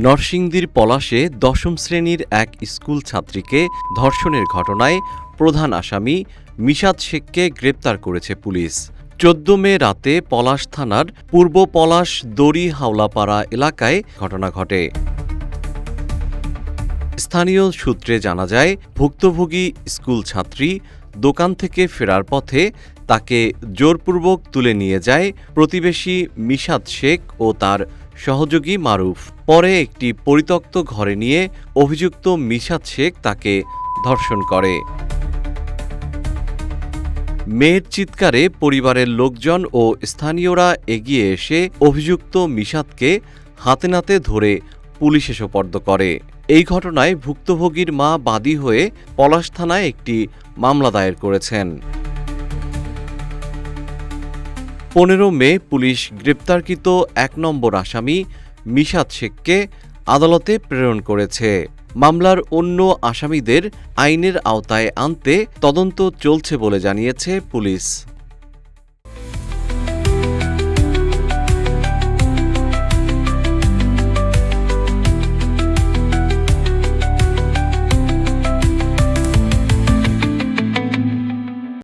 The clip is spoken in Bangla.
নরসিংদীর পলাশে দশম শ্রেণীর এক স্কুল ছাত্রীকে ধর্ষণের ঘটনায় প্রধান আসামি মিশাত শেখকে গ্রেপ্তার করেছে পুলিশ। ১৪ মে রাতে পলাশ থানার পূর্ব পলাশ দড়ি হাওলাপাড়া এলাকায় ঘটনা ঘটে। স্থানীয় সূত্রে জানা যায়, ভুক্তভোগী স্কুল ছাত্রী দোকান থেকে ফেরার পথে তাকে জোরপূর্বক তুলে নিয়ে যায় প্রতিবেশী মিশাত শেখ ও তার সহযোগী মারুফ। পরে একটি পরিত্যক্ত ঘরে নিয়ে অভিযুক্ত মিশাত শেখ তাকে ধর্ষণ করে। মেয়ের চিৎকারে পরিবারের লোকজন ও স্থানীয়রা এগিয়ে এসে অভিযুক্ত মিশাতকে হাতে নাতে ধরে পুলিশে সোপর্দ করে। এই ঘটনায় ভুক্তভোগীর মা বাদী হয়ে পলাশ থানায় একটি মামলা দায়ের করেছেন। ১৫ মে পুলিশ গ্রেপ্তারকৃত ১ নম্বর আসামি মিশাত শেখকে আদালতে প্রেরণ করেছে। মামলার অন্য আসামিদের আইনের আওতায় আনতে তদন্ত চলছে বলে জানিয়েছে পুলিশ।